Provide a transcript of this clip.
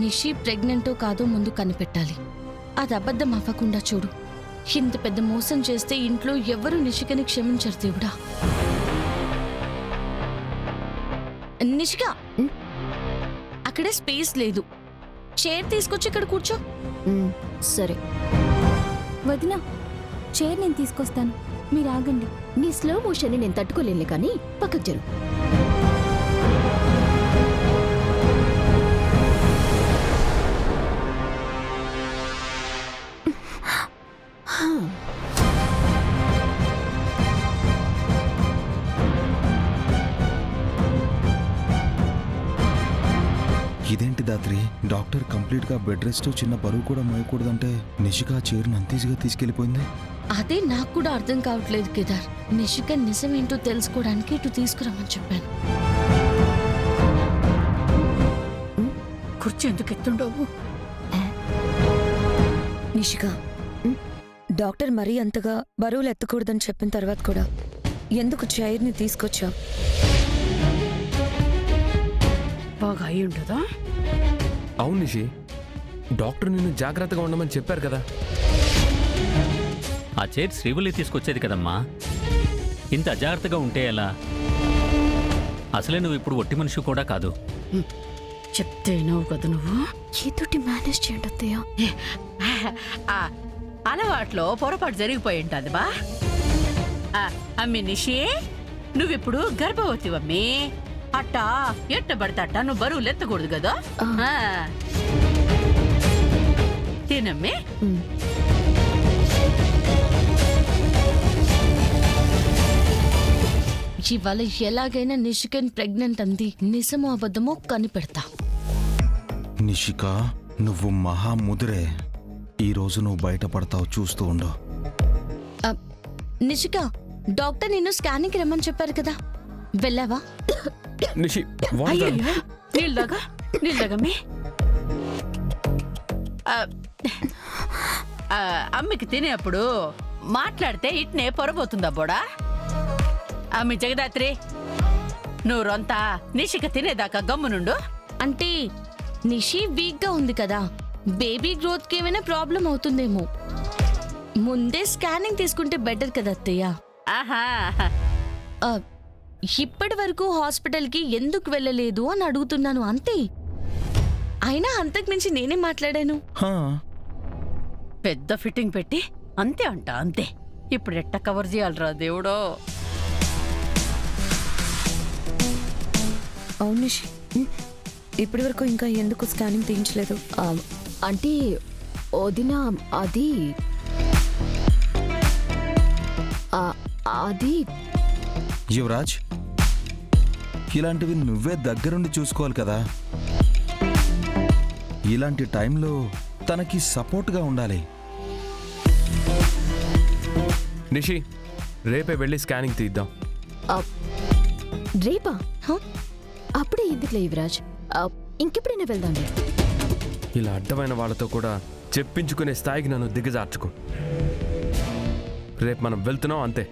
నిషి ప్రెగ్నెంటో కాదో ముందు కనిపెట్టాలి. అది అబద్ధం అవ్వకుండా చూడు. ఇంత పెద్ద మోసం చేస్తే ఇంట్లో ఎవరు నిషికని క్షమించరు దేవుడా. నిషిక, అక్కడే స్పేస్ లేదు. చైర్ తీసుకొచ్చి ఇక్కడ కూర్చో. సరే వదినా, చైర్ నేను తీసుకొస్తాను, మీరు ఆగండి. నీ స్లో మోషన్ నేను తట్టుకోలేనులే కానీ పక్కకు జరుగు. ఇదేంటి దాత్రి, డాక్టర్ కంప్లీట్ గా బెడ్ రెస్ట్, చిన్న బరువు కూడా మోయకూడదంటే నిషిక చైర్ని అంత ఈజీగా తీసుకెళ్లిపోయింది. అదే నాకు కూడా అర్థం కావట్లేదు కేదార్. నిషిక నిజమేంటో తెలుసుకోవడానికి ఇటు తీసుకురమ్మని చెప్పాను. కుర్చీ ఎందుకు ఎత్తుండవు? నిషిక, డాక్టర్ మరీ అంతగా బరువులు ఎత్తకూడదని చెప్పిన తర్వాత కూడా ఎందుకు చైర్ని తీసుకొచ్చావు? బాగా అయి ఉండదా? అవును నిషి, డాక్టర్ నిన్ను జాగ్రత్తగా ఉండమని చెప్పారు కదా. ఆ చైర్ శ్రీవల్లి తీసుకొచ్చేది కదమ్మా. ఇంత అజాగ్రత్తగా ఉంటే ఎలా? అసలే నువ్వు ఇప్పుడు ఒట్టి మనిషి కూడా కాదు. చెప్తేనావు కదా నువ్వు. ఏతోటి మేనేజ్ చేయండి అత్తయ్య. ఆ అలవాట్లో పొరపాటు జరిగిపోయి ఉంటుంది బా. అమ్మి నిషి, నువ్విప్పుడు గర్భవతివమ్మి. అట్టా ఎట్ట పడతాట నువ్వు బరువులు ఎత్తకూడదు కదా. తినమ్మి. ఇవాళ ఎలాగైనా నిషికన్ ప్రెగ్నెంట్ అంది నిజమో అబద్ధమో కనిపెడతా. నిషిక, నువ్వు మహా ముదిరే. ఈ రోజు నువ్వు బయటపడతావు, చూస్తూ ఉండు. నిషిక, డాక్టర్ నిన్ను స్కానింగ్కి రమ్మని చెప్పారు కదా, వెళ్ళావా? నిషి, నీళ్ళగమ్మి. అమ్మికి తినేప్పుడు మాట్లాడితే ఇట్నే పొరబోతుందా బోడా? అమ్మి జగదాత్రి, నువ్వు రొంతా నిషిక తినేదాకా గమ్మునుండు. అంటే నిషి వీక్ గా ఉంది కదా, బేబీ గ్రోత్ కి ఏమైనా ప్రాబ్లం అవుతుందేమో. ముందే స్కానింగ్ తీసుకుంటే బెటర్ కదా అత్తయ్య. ఆహా, ఇప్పటి వరకు హాస్పిటల్ కి ఎందుకు వెళ్ళలేదు అని అడుగుతున్నాను అంతే. అయినా అంతకు మించి నేనే మాట్లాడాను. పెద్ద ఫిట్టింగ్ పెట్టి అంతే అంట అంతే. ఇప్పుడు ఎట్ట కవర్ చేయాలరా దేవుడో. అవును నిషి, ఇప్పటి వరకు ఇంకా ఎందుకు స్కానింగ్ తీయించలేదు? అంటే వదిన, అది అది యువరాజ్, ఇలాంటివి నువ్వే దగ్గరుండి చూసుకోవాలి కదా. ఇలాంటి టైంలో తనకి సపోర్ట్గా ఉండాలి. నిషి, రేపే వెళ్ళి స్కానింగ్ తీద్దాం. రేపా? అప్పుడే ఎందుకులే యువరాజ్, ఇంకెప్పుడైనా వెళ్దాం. ఇలా అడ్డమైన వాళ్ళతో కూడా చెప్పించుకునే స్థాయికి నన్ను దిగజార్చుకో. రేపు మనం వెళ్తున్నాం అంతే.